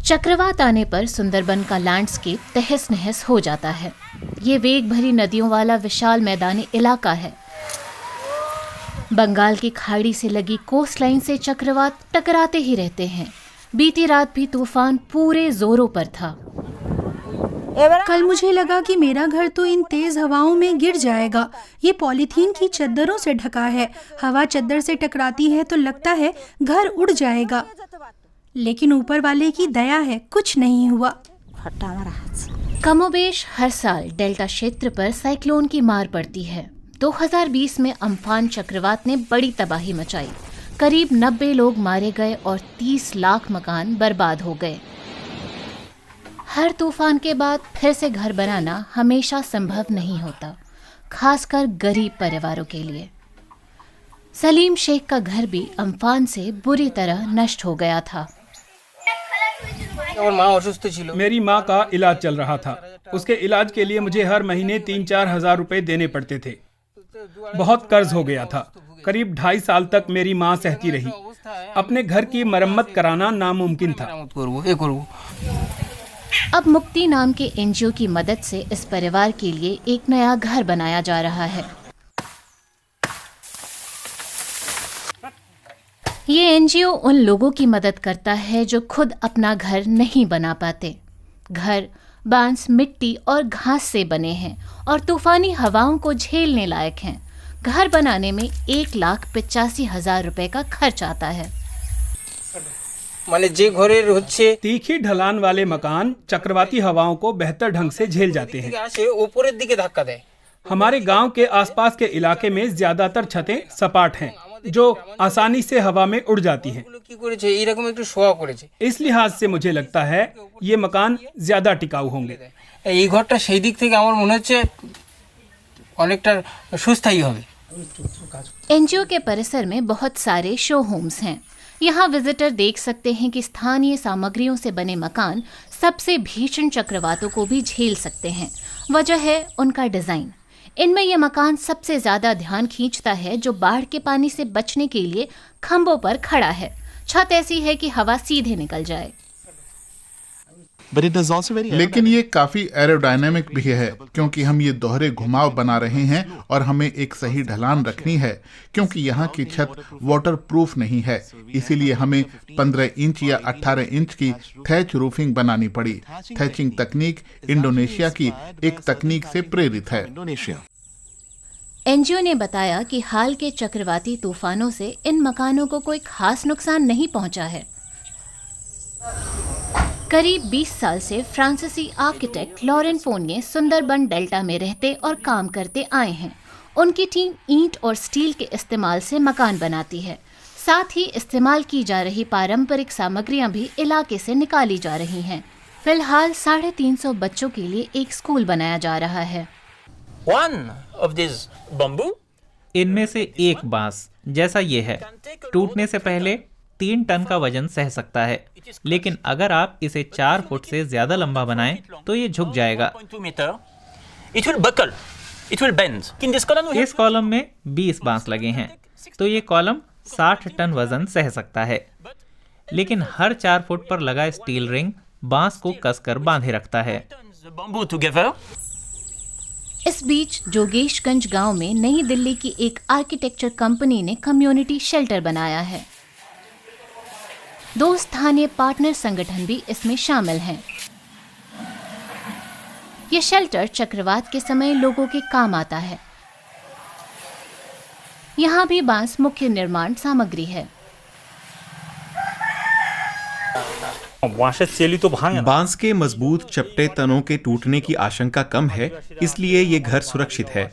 चक्रवात आने पर सुंदरबन का लैंडस्केप तहस नहस हो जाता है। ये वेग भरी नदियों वाला विशाल मैदानी इलाका है। बंगाल की खाड़ी से लगी कोस्ट लाइन से चक्रवात टकराते ही रहते हैं। बीती रात भी तूफान पूरे जोरों पर था। कल मुझे लगा कि मेरा घर तो इन तेज हवाओं में गिर जाएगा। ये पॉलीथीन की चद्दरों से ढका है। हवा चद्दर से टकराती है तो लगता है घर उड़ जाएगा, लेकिन ऊपर वाले की दया है, कुछ नहीं हुआ। कमोबेश हर साल डेल्टा क्षेत्र पर साइक्लोन की मार पड़ती है। 2020 में अम्फान चक्रवात ने बड़ी तबाही मचाई। करीब 90 लोग मारे गए और 30 लाख मकान बर्बाद हो गए। हर तूफान के बाद फिर से घर बनाना हमेशा संभव नहीं होता, खासकर गरीब परिवारों के लिए। सलीम शेख का घर भी अम्फान से बुरी तरह नष्ट हो गया था। मेरी माँ का इलाज चल रहा था। उसके इलाज के लिए मुझे हर महीने 3-4 हजार रुपए देने पड़ते थे। बहुत कर्ज हो गया था। करीब 2.5 साल तक मेरी माँ सहती रही। अपने घर की मरम्मत कराना नामुमकिन था। अब मुक्ति नाम के एनजीओ की मदद से इस परिवार के लिए एक नया घर बनाया जा रहा है। ये एनजीओ उन लोगों की मदद करता है जो खुद अपना घर नहीं बना पाते। घर बांस, मिट्टी और घास से बने हैं और तूफानी हवाओं को झेलने लायक हैं। घर बनाने में 1,85,000 रुपए का खर्च आता है। तीखी ढलान वाले मकान चक्रवाती हवाओं को बेहतर ढंग से झेल जाते हैं। हमारे गांव के आसपास के इलाके में ज्यादातर छतें सपाट हैं, जो आसानी से हवा में उड़ जाती हैं। इस लिहाज से मुझे लगता है ये मकान ज्यादा टिकाऊ होंगे। एनजीओ के परिसर में बहुत सारे शो होम्स हैं। यहाँ विजिटर देख सकते हैं कि स्थानीय सामग्रियों से बने मकान सबसे भीषण चक्रवातों को भी झेल सकते हैं। वजह है उनका डिजाइन। इनमें यह मकान सबसे ज्यादा ध्यान खींचता है, जो बाढ़ के पानी से बचने के लिए खंभों पर खड़ा है। छत ऐसी है कि हवा सीधे निकल जाए। लेकिन ये काफी एरोडायनेमिक भी है, क्योंकि हम ये दोहरे घुमाव बना रहे हैं और हमें एक सही ढलान रखनी है, क्योंकि यहाँ की छत वाटरप्रूफ नहीं है। इसीलिए हमें 15 इंच या 18 इंच की थैच रूफिंग बनानी पड़ी। थैचिंग तकनीक इंडोनेशिया की एक तकनीक से प्रेरित है। एनजीओ ने बताया कि हाल के चक्रवाती तूफानों से इन मकानों को कोई खास नुकसान नहीं पहुंचा है। करीब 20 साल से फ्रांसीसी आर्किटेक्ट लॉरेन फोर्निए सुंदरबन डेल्टा में रहते और काम करते आए हैं। उनकी टीम ईंट और स्टील के इस्तेमाल से मकान बनाती है। साथ ही इस्तेमाल की जा रही पारंपरिक सामग्रियां भी इलाके से निकाली जा रही हैं। फिलहाल 350 बच्चों के लिए एक स्कूल बनाया जा रहा है। इनमें से एक बांस जैसा ये है, टूटने से पहले 3 टन का वजन सह सकता है, लेकिन अगर आप इसे 4 फुट से ज्यादा लंबा बनाएं तो ये झुक जाएगा। इस कॉलम में 20 बांस लगे हैं, तो ये कॉलम 60 टन वजन सह सकता है, लेकिन हर 4 फुट पर लगा स्टील रिंग बांस को कसकर बांधे रखता है। इस बीच जोगेशगंज गांव में नई दिल्ली की एक आर्किटेक्चर कंपनी ने कम्युनिटी शेल्टर बनाया है। 2 स्थानीय पार्टनर संगठन भी इसमें शामिल हैं। यह शेल्टर चक्रवात के समय लोगों के काम आता है। यहाँ भी बांस मुख्य निर्माण सामग्री है। बांस के मजबूत चपटे तनों के टूटने की आशंका कम है, इसलिए ये घर सुरक्षित है।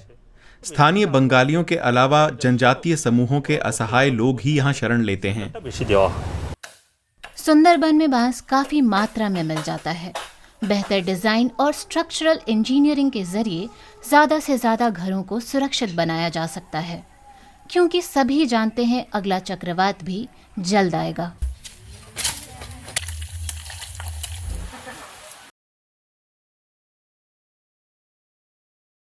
स्थानीय बंगालियों के अलावा जनजातीय समूहों के असहाय लोग ही यहाँ शरण लेते हैं। सुंदरबन में बांस काफी मात्रा में मिल जाता है। बेहतर डिजाइन और स्ट्रक्चरल इंजीनियरिंग के जरिए ज्यादा से ज्यादा घरों को सुरक्षित बनाया जा सकता है, क्योंकि सभी जानते हैं अगला चक्रवात भी जल्द आएगा।